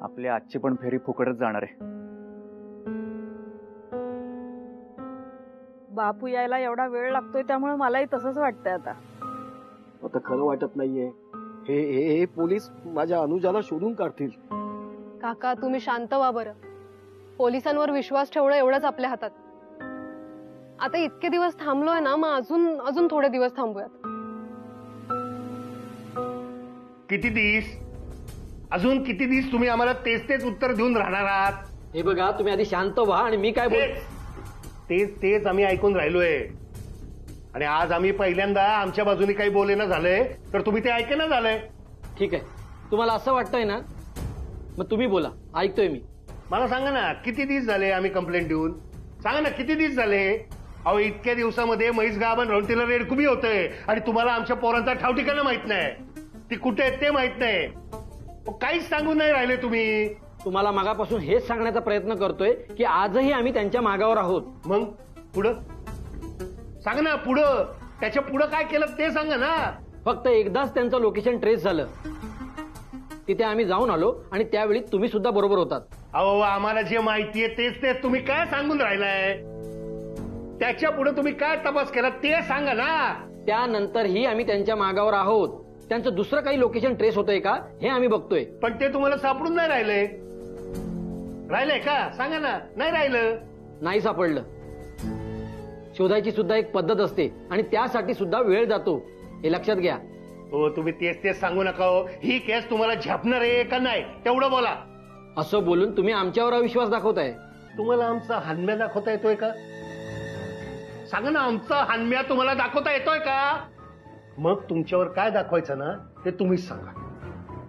आपली आजची पण फेरी फुकटच जाणार आहे. बापू यायला एवढा वेळ लागतोय त्यामुळे मलाही तसंच वाटतंय आता. आता खरं वाटत नाहीये. हे हे हे पोलीस माझ्या अनुजाला शोधून काढतील. काका तुम्ही शांत व्हा बरं. पोलिसांवर विश्वास ठेवणं एवढंच आपल्या हातात. आता इतके दिवस थांबलोय ना, मग अजून अजून थोडे दिवस थांबूयात. किती दिवस? अजून किती दिवस तुम्ही आम्हाला तेच तेच उत्तर देऊन राहणार आहात? हे बघा, तुम्ही आधी शांत व्हा आणि मी काय बोल. तेच तेच आम्ही ऐकून राहिलोय. आणि आज आम्ही पहिल्यांदा आमच्या बाजूने काही बोलेना झालंय तर तुम्ही ते ऐकेना झालंय. ठीक आहे, तुम्हाला असं वाटतंय ना, मग तुम्ही बोला, ऐकतोय मी. मला सांगा ना, किती दिवस झाले आम्ही कंप्लेंट देऊन? सांगा ना, किती दिवस झाले? अहो, इतक्या दिवसामध्ये म्हैस गाभण राहून तिला रेडकुबी होतंय आणि तुम्हाला आमच्या पोरांचा ठाव ठिकाणा माहित नाही. ती कुठे आहेत ते माहित नाही. काहीच सांगून नाही राहिले तुम्ही. तुम्हाला मागापासून हेच सांगण्याचा प्रयत्न करतोय की आजही आम्ही त्यांच्या मागावर आहोत. मग पुढं सांगा ना, पुढं त्याच्या पुढं काय केलं ते सांगा ना. फक्त एकदाच त्यांचं लोकेशन ट्रेस झालं, तिथे आम्ही जाऊन आलो आणि त्यावेळी तुम्ही सुद्धा बरोबर होतात. अहो, आम्हाला जे माहितीये तेच तेच तुम्ही काय सांगून राहिलाय? त्याच्या पुढे तुम्ही काय तपास केला ते सांगा ना. त्यानंतरही आम्ही त्यांच्या मागावर आहोत. त्यांचं दुसरं काही लोकेशन ट्रेस होतंय का हे आम्ही बघतोय. पण ते तुम्हाला सापडून नाही राहिलंय. राहिलंय का? सांगा ना. नाही राहिलं. नाही सापडलं. शोधायची सुद्धा एक पद्धत असते आणि त्यासाठी सुद्धा वेळ जातो, हे लक्षात घ्या. हो, तुम्ही तेच तेच सांगू नका हो. ही केस तुम्हाला झेपणार आहे का नाही तेवढं बोला. असं बोलून तुम्ही आमच्यावर अविश्वास दाखवताय. तुम्हाला आमचा हानम्या दाखवता येतोय का? सांगा ना, आमचा हानम्या तुम्हाला दाखवता येतोय का? मग तुमच्यावर काय दाखवायचं ना ते तुम्हीच सांगा.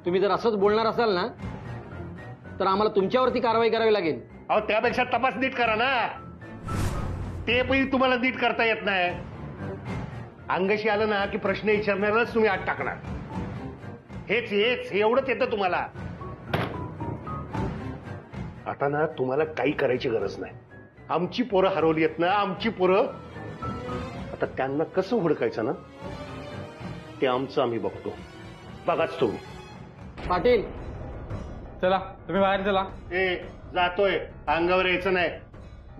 तुम्ही जर असंच बोलणार असाल ना तर आम्हाला तुमच्यावरती कारवाई करावी लागेल. अहो, त्यापेक्षा तपास नीट करा ना. ते पण तुम्हाला नीट करता येत नाही. अंगाशी आलं ना की प्रश्न विचारणारच तुम्ही आत टाकणार. हेच हेच एवढंच येतं तुम्हाला. आता ना तुम्हाला काही करायची गरज नाही. आमची पोरं हरवली आहेत ना, आमची पोरं. आता त्यांना कसं हुडकायचं ना ते आमचं आम्ही बघतो. बघाच तुम्ही. पाटील, चला तुम्ही बाहेर चला. ए, जातोय, अंगावर यायचं नाही.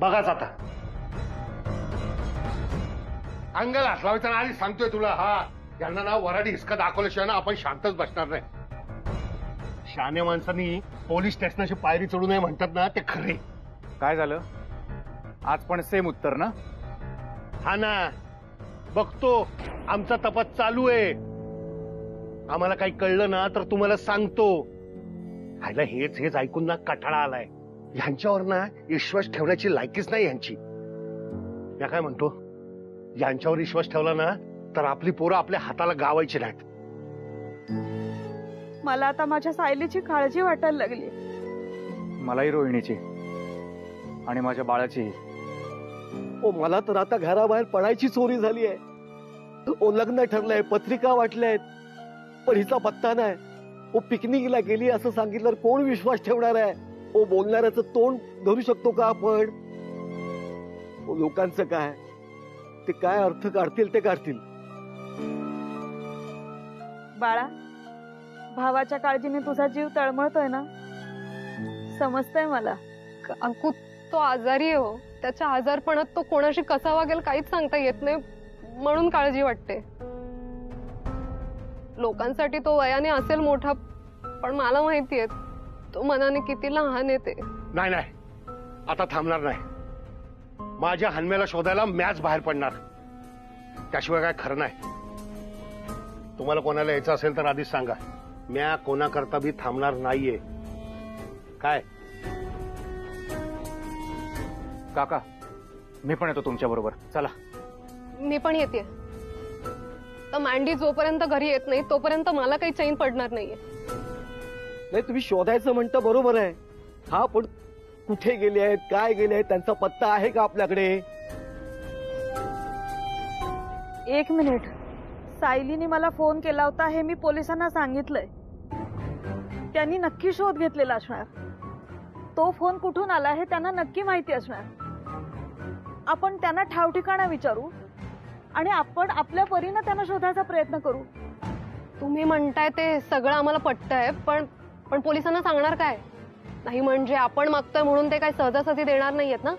बघाच आता. अंगाला हात लावायचा ना, आधी सांगतोय तुला. हा, यांना ना वराडी हिसका दाखवल्याशिवाय ना आपण शांतच बसणार नाही. शहाण्या माणसांनी पोलीस स्टेशनची पायरी चढू नये म्हणतात ना, ते खरे. काय झालं? आज पण सेम उत्तर ना? हा ना, बघतो. आमचा तपास चालू आहे. आम्हाला काही कळलं ना तर तुम्हाला सांगतो. हायला हेच हेच ऐकून ना कटाळा आलाय. यांच्यावर ना विश्वास ठेवण्याची लायकीच नाही यांची. मी काय म्हणतो, यांच्यावर विश्वास ठेवला ना तर आपली पोरं आपल्या हाताला गावायची नाहीत. मला आता माझ्या सायलीची काळजी वाटायला लागली. मलाही रोहिणीची आणि माझ्या बाळाची. ओ, मला तर आता घराबाहेर पडायची चोरी झाली आहे. ओ, लग्न ठरलंय, पत्रिका वाटल्यात, पण हिचा पत्ता नाही. ओ, पिकनिकला गेली असं सांगितलं कोण विश्वास ठेवणार आहे? ओ, बोलणाऱ्याचं तोंड धरू शकतो का आपण? ओ, लोकांचं काय, ते काय अर्थ काढतील ते काढतील. बाळा, भावाच्या काळजीने तुझा जीव तळमळतोय ना, समजतंय मला. काकू तो आजारी आहे हो. त्याच्या आजारपणात तो कोणाशी कसा वागेल काहीच सांगता येत नाही, म्हणून काळजी वाटते. लोकांसाठी तो वयाने असेल मोठा, पण मला माहितीये तो मनाने किती लहान आहे ते. नाही नाही, आता थांबणार नाही. माझ्या हनम्याला शोधायला मॅच बाहेर पडणार. त्याशिवाय काय खरं नाही. तुम्हाला कोणाला यायचं असेल तर आधीच सांगा. म्या कोणाकरता बी थांबणार नाहीये. काय काका, मी पण येतो तुमच्या बरोबर. चला. मी पण येते. तर मँडी जोपर्यंत घरी येत नाही तोपर्यंत मला काही चैन पडणार नाहीये. नाही, तुम्ही शोधायचं म्हणता बरोबर आहे. हा, पण कुठे गेले आहेत, काय गेले आहेत, त्यांचा पत्ता आहे का आपल्याकडे? एक मिनिट. सायलीने मला फोन केला होता हे मी पोलिसांना सांगितलंय. त्यांनी नक्की शोध घेतलेला असणार. तो फोन कुठून आला हे त्यांना नक्की माहिती असणार. आपण त्यांना ठाव ठिकाणा विचारू आणि आपण आपल्या परीने त्यांना शोधायचा प्रयत्न करू. तुम्ही म्हणताय ते सगळं आम्हाला पटतंय, पण पोलिसांना सांगणार काय? नाही म्हणजे आपण मागतोय म्हणून ते काही सहजासहजी देणार नाहीयेत ना.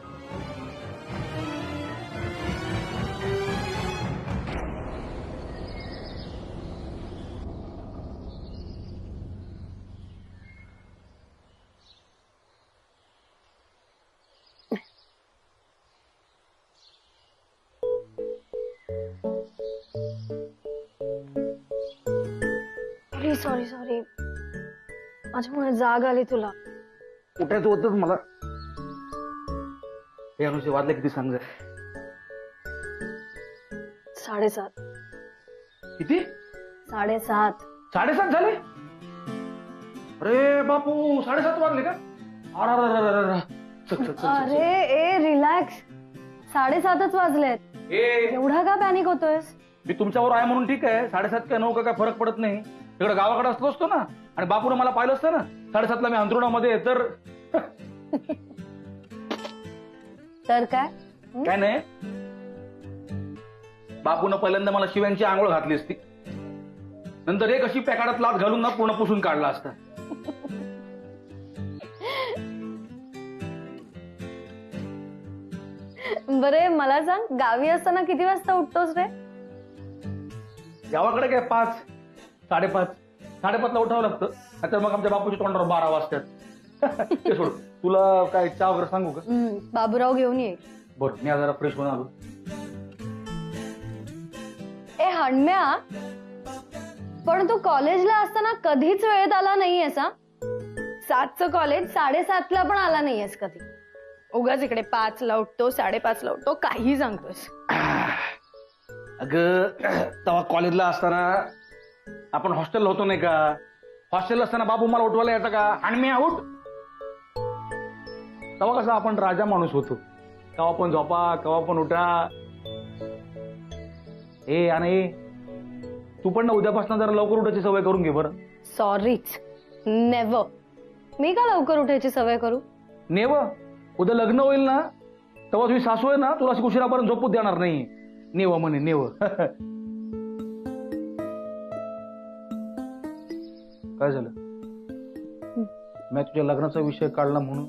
सॉरी सॉरी माझ्यामुळे जाग आली तुला. उठायचं होतच मला. हे अनुषे वाजले किती सांग. 7:30. किती? 7:30. 7:30 झाले? अरे बापू 7:30 वाजले का? अरे चल चल चल अरे ए रिलॅक्स. 7:30च वाजलेत. एवढा का पॅनिक होतोयस? मी तुमच्यावर आहे म्हणून ठीक आहे. 7:30 का 9 का काय फरक पडत नाही. तिकडे गावाकडे असलो असतो ना आणि बापूने मला पाहिलं असतं ना 7:30 मी अंथरुणामध्ये तर तर काय काय नाही. बापून पहिल्यांदा मला शिव्यांची आंघोळ घातली असती. नंतर एक अशी पॅकाडात लाच घालून ना पूर्ण पुसून काढला असता. बरे मला सांग गावी असताना किती वाजता उठतोस रे? गावाकडे काय 5, 5:30. 5:30ला उठावं लागतं. नाहीतर मग आमच्या बापूच्या तोंडावर 12 वाजतात. ते सोड. तुला काय चहा वगैरे सांगू का? बाबूराव घेऊन ये. बरं मी जरा फ्रेश होऊन आलो. ए हणम्या, पण तू कॉलेजला असताना कधीच वेळेत आला नाहीयेस हा? 7चं कॉलेज 7:30ला पण आला नाहीयेस कधी. उगाच इकडे 5ला उठतो 5:30ला उठतो काही सांगतोस. अगं तेव्हा कॉलेजला असताना आपण हॉस्टेलला होतो नाही का? हॉस्टेलला असताना बाबू मला उठवायला यायचा का? आणि मी उठ. तेव्हा कसं आपण राजा माणूस होतो. केव्हा पण झोपा केव्हा पण उठा. ए आणि तू पण ना उद्यापासून जरा लवकर उठायची सवय करून घे बरं. सॉरीच नेव्हर. मी का लवकर उठायची सवय करू? नेव उद्या लग्न होईल ना तेव्हा तुझी सासू आहे ना तुला अशी उशिरापर्यंत झोपूच देणार नाही. नेव म्हणे नेव. काय झालं? मी तुझ्या लग्नाचा विषय काढला म्हणून.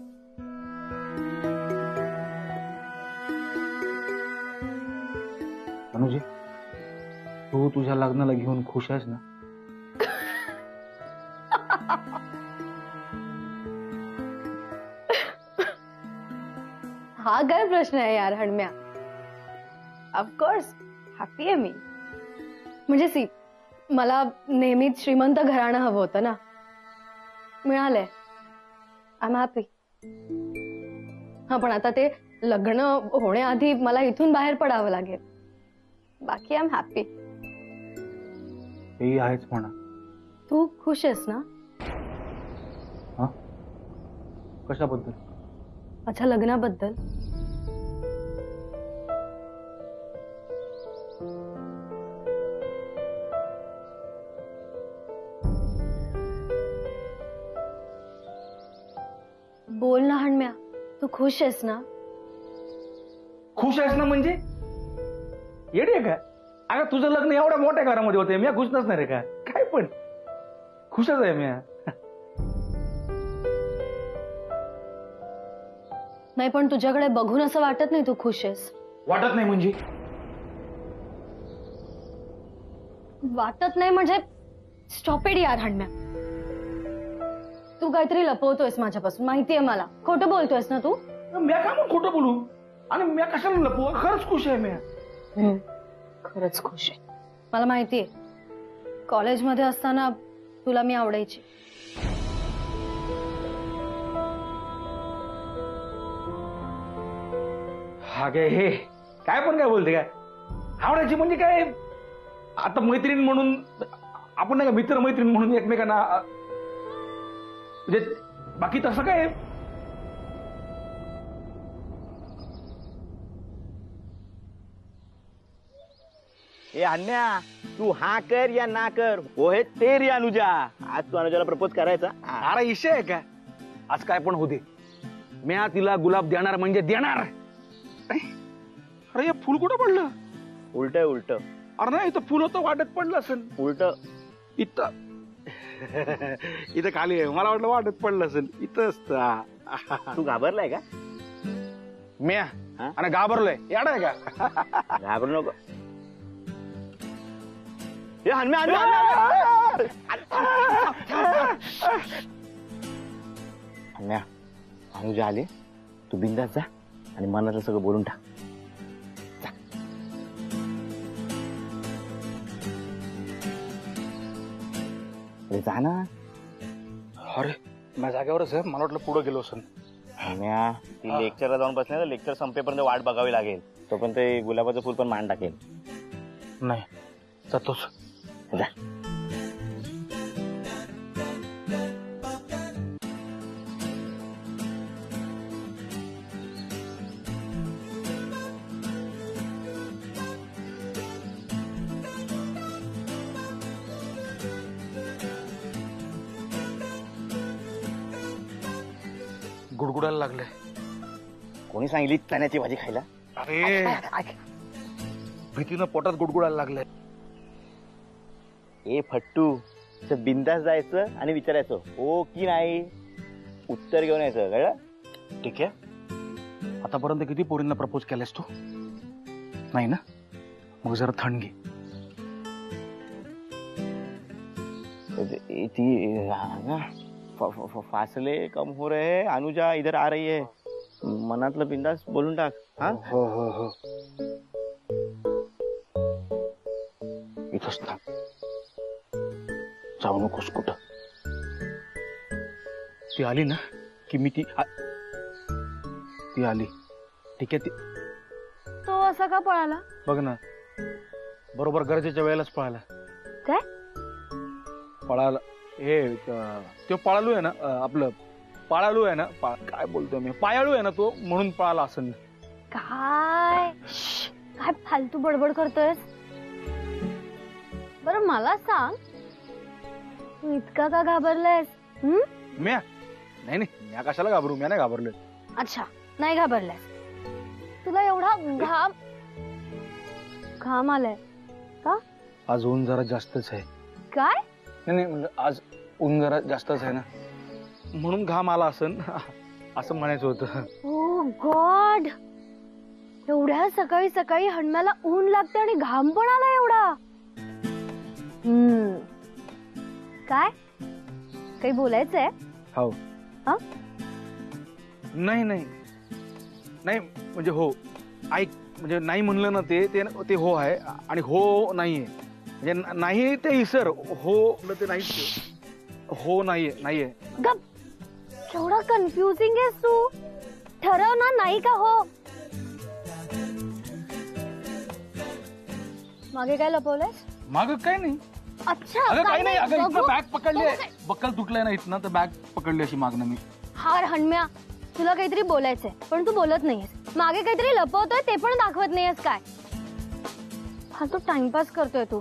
अनुजी तू तुझ्या लग्नाला घेऊन खुश आहेस ना? हा काय प्रश्न आहे यार हणम्या. ऑफकोर्स हॅपी आहे मी. म्हणजे सी मला नेहमीच श्रीमंत घराणं हवं होतं ना. मिळालंय. I am happy. हा पण आता ते लग्न होण्याआधी मला इथून बाहेर पडावं लागेल. बाकी आय एम हॅपी. तेही आहेच म्हणा. तू खुश आहेस ना? हा कशाबद्दल? माझ्या लग्नाबद्दल. बोल ना हणम्या, तू खुश आहेस ना? खुश आहेस ना म्हणजे येडी आहे का? अगं तुझं लग्न एवढ्या मोठ्या घरामध्ये होते. मी खुश नसणार आहे का? काय पण खुशच आहे मी. नाही पण तुझ्याकडे बघून असं वाटत नाही तू खुश आहेस. वाटत नाही म्हणजे? वाटत नाही म्हणजे स्टॉप इट यार हणम्या. तू काहीतरी लपवतोयस माझ्यापासून माहितीये मला. खोटं बोलतोयस ना तू? मी काय म्हणून खोटं बोलू? आणि मी कशाला लपवू? खरंच खुश आहे मी. खरंच खुश आहे. मला माहितीये कॉलेजमध्ये असताना तुला मी आवडायची. हा काय हे काय पण काय बोलते काय? आवडायची म्हणजे काय? आता मैत्रीण म्हणून आपण नाही का मित्र मैत्रीण म्हणून एकमेकांना म्हणजे बाकी तसं काय? ए अन्या तू हा कर या ना कर हो हे तेरी अनुजा. आज तू अनुजाला प्रपोज करायचा. अरे इशे आहे का? आज काय पण होते मी तिला गुलाब देणार म्हणजे देणार. अरे हे फुल कुठं पडलं? उलट उलट अरे नाही इथं फुल होतं वाटत पडलं असेल. उलट इथं इथं खाली आहे. मला वाटलं वाटत पडलं असेल इथं असतं. तू घाबरलाय का? म्या हा? आणि घाबरलोय याड आहे का? घाबरू नको. हे हनुमान, हनुमान, हनुमान. अनुजा आले, तू बिंदास जा आणि मनातलं सगळं बोलून टाक. जा. अरे जा ना. अरे माझ्या जागेवरच आहे. मला वाटलं पुढे गेलो असेल. हनुमान, ती लेक्चरला जाऊन बसले ना, लेक्चर संपेपर्यंत वाट बघावी लागेल. तोपर्यंत ते गुलाबाचं फुल पण मान टाकेल. नाही जातोच. जा. गुडगुडायला लागले. कोणी सांगितली चण्याची भाजी खायला? अरे भीतीनं पोटात गुडगुडायला लागले. ए फट्टू, बिंदास जायचं आणि विचारायचं हो की नाही, उत्तर घेऊन यायचं, कळलं? ठीक आहे. आतापर्यंत किती पोरींना प्रपोज केलंस तू? नाही ना? मग जरा थंड घे. ती फासले कम हो रहे, अनुजा इधर आ रही है. मनातलं बिंदास बोलून टाक. हा, हो हो हो. इथंच थांब. जाऊ नकोस कुठं. ती आली ना की मी ती आली. ठीक आहे. ती तो असा का पळाला? बघ ना, बरोबर गरजेच्या वेळेलाच पळाला. काय? पळाला हे तो पळालू आहे ना, आपलं पाळालू आहे ना, काय बोलतोय मी, पायाळू आहे ना तो, म्हणून पळाला असं. काय काय फालतू बडबड करतोयस? बरं मला सांग, तू इतका का घाबरलायस? म्या नाही नाही, म्या कशाला घाबरू? म्या नाही घाबरलोय. अच्छा, नाही घाबरलायस. तुला एवढा घाम आलाय का? आज ऊन जरा जास्तच आहे. काय? नाही नाही, म्हणजे आज ऊन जरा जास्तच आहे ना, म्हणून घाम आला असन असं म्हणायचं होतं. ओ गॉड, एवढ्या सकाळी सकाळी हणम्याला ऊन लागते आणि घाम पण आला एवढा. काय काही बोलायचंय? हो. हा? नाही नाही नाही, म्हणजे हो. ऐक, म्हणजे नाही म्हणलं ना ते हो आहे आणि हो नाहीये. म्हणजे नाही ते इसर, हो ते नाही, हो नाहीये. नाहीये. गप, केवढा कन्फ्युजिंग आहेस तू. ठरव ना, नाही का हो. मागे काय लपवलंयस? माग काय नाही. अच्छा, अगं काही नाही. अगं इथनं बघू. बॅग पकडली आहे, बघू. बक्कल तुटलंय ना इथनं, तर बॅग पकडली अशी मागणं मी. हार हणम्या, तुला काहीतरी बोलायचंय पण तू बोलत नाहीयेस. मागे काहीतरी लपवतोय ते पण दाखवत नाहीयेस. काय फालतू टाइमपास करतोय तू.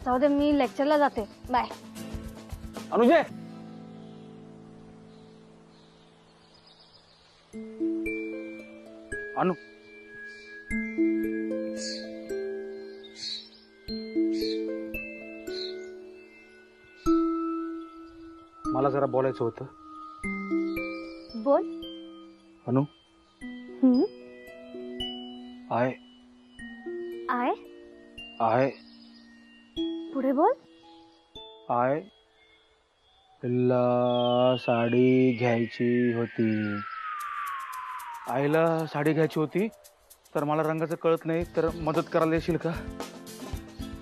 जाऊ दे, मी लेक्चरला जाते. बाय. अनुजे, अनु, मला जरा बोलायचं होतं. बोल. अनु, आय आय आय पुढे बोल. आय ला साडी घ्यायची होती. आईला साडी घ्यायची होती, तर मला रंगाचं कळत नाही, तर मदत करायला येशील का?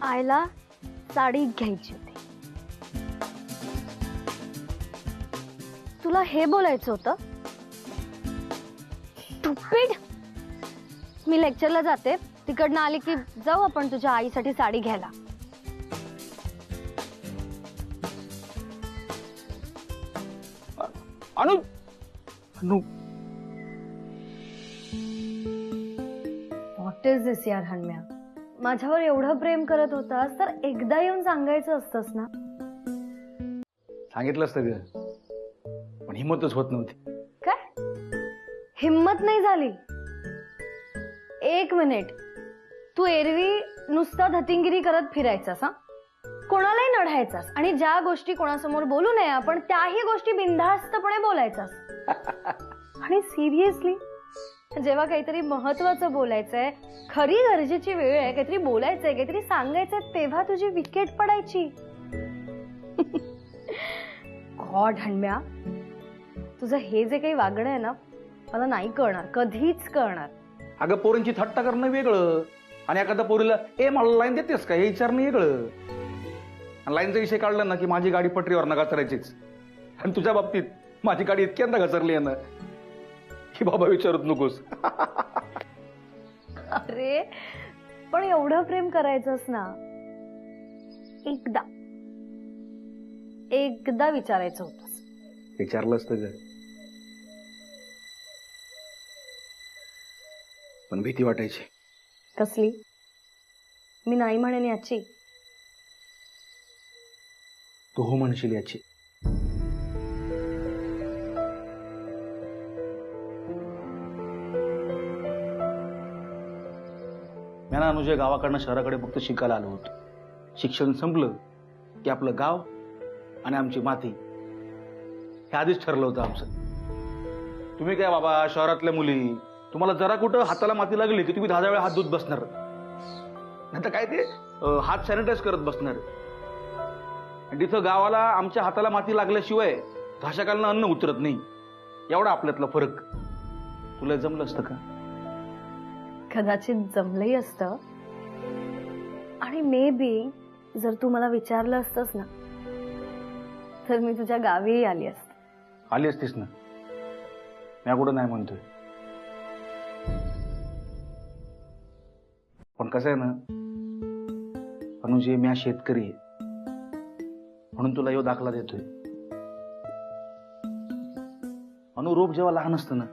आयला साडी घ्यायची होती. तुला हे बोलायचं होतं? स्टुपिड. मी लेक्चरला जाते, तिकडनं आली की जाऊ आपण तुझ्या आईसाठी साडी घ्यायला. अनु, अनु, व्हॉट इज दिस यार हणम्या. माझ्यावर एवढं प्रेम करत होतास तर एकदा येऊन सांगायचं असतंस ना. सांगितलं असतं ग, पण हिंमतच होत नव्हती. काय हिम्मत नाही झाली? एक मिनिट, तू एरवी नुसता धतिंगिरी करत फिरायचास हा, कोणालाही नढायचास आणि ज्या गोष्टी कोणासमोर बोलू नये आपण त्याही गोष्टी बिनधास्तपणे बोलायचास. आणि सिरियसली जेव्हा काहीतरी महत्वाचं बोलायचंय, खरी गरजेची वेळ आहे, काहीतरी बोलायचंय, काहीतरी सांगायचंय, तेव्हा तुझी विकेट पडायची. गॉड हणम्या, तुझं हे जे काही वागणं आहे ना मला नाही कळणार, कधीच कळणार. अगं पोरींची थट्टा करणं वेगळं आणि एखाद्या पोरीला ए मला लाईन देतेस का हे विचारणं वेगळं. आणि लाईनचा विषय काढला ना की माझी गाडी पटरीवर ना घसरायचीच. आणि तुझ्या बाबतीत माझी गाडी इतक्यांदा घसरली आहे ना की बाबा विचारत नकोस. अरे पण एवढं प्रेम करायचंस ना, एकदा विचारायचं होतंस. विचारलं असतं ग, पण भीती वाटायची. कसली? मी नाही म्हणेन याची. तू हो म्हणशील याची. मी ना अनुजय गावाकडनं शहराकडे फक्त शिकायला आलो होतो. शिक्षण संपलं की आपलं गाव आणि आमची माती हे आधीच ठरलं होतं आमचं. तुम्ही काय बाबा शहरातल्या मुली, तुम्हाला जरा कुठं हाताला माती लागली की तुम्ही 10 वेळा हात धुत बसणार, नाही तर काय ते हात सॅनिटाईज करत बसणार. तिथं गावाला आमच्या हाताला माती लागल्याशिवाय घाशाखालनं अन्न उतरत नाही. एवढा आपल्यातला फरक. तुला जमलं असतं का? कदाचित जमलंही असतं. आणि मे बी जर तू मला विचारलं असतंस ना तर मी तुझ्या गावीही आली असते. आली असतीस ना, मी कुठं नाही म्हणतोय. पण कसं आहे ना अनुजय, मी शेतकरी आहे म्हणून तुला यो दाखला देतोय. अनुरोप जेव्हा लहान असतं ना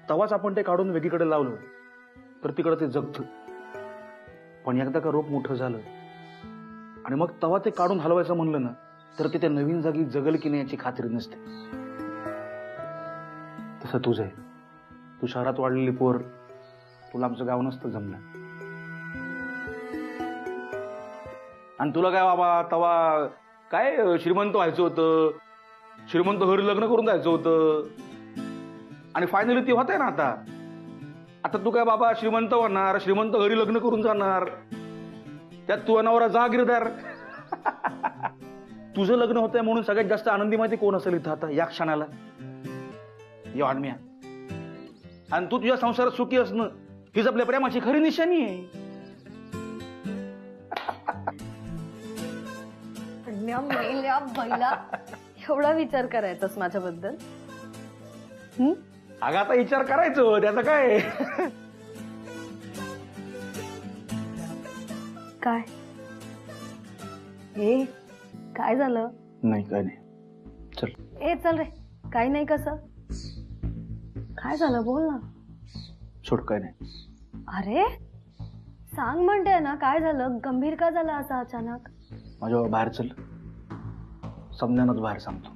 तेव्हाच आपण ते काढून वेगळीकडे लावलं तर तिकडे ते जगतं. पण एकदा का रोप मोठं झालं आणि मग तेव्हा ते काढून हलवायचं म्हणलं ना तर ते त्या नवीन जागी जगल की नाही याची खात्री नसते. तसं तुझं आहे. तू शहरात वाढलेली पोर, तुला आमचं गाव नसतं जमलं. आणि तुला काय बाबा तवा काय श्रीमंत व्हायचं होतं, श्रीमंत घरी लग्न करून जायचं होतं आणि फायनली ते होत आहे ना आता. आता तू काय बाबा श्रीमंत होणार, श्रीमंत घरी लग्न करून जाणार, त्यात तू नवरा जागीरदार. तुझं लग्न होत आहे म्हणून सगळ्यात जास्त आनंदी माहिती कोण असेल इथं आता या क्षणाला? यो आडम्या. आणि तू तुझ्या संसारात सुखी असणं हीच आपल्या प्रेमाची खरी निशाणी आहे. बैला एवढा विचार करायचास माझ्याबद्दल? अगं आता विचार करायचं त्याचं काय. काय हे काय झालं? नाही काय नाही, चल. ए चल रे. काय नाही कसं काय झालं बोल ना. सोड काय नाही. अरे सांग म्हणते ना काय झालं, गंभीर का झालं असं अचानक? माझ्या बाहेर चल, समजानच बाहेर सांगतो.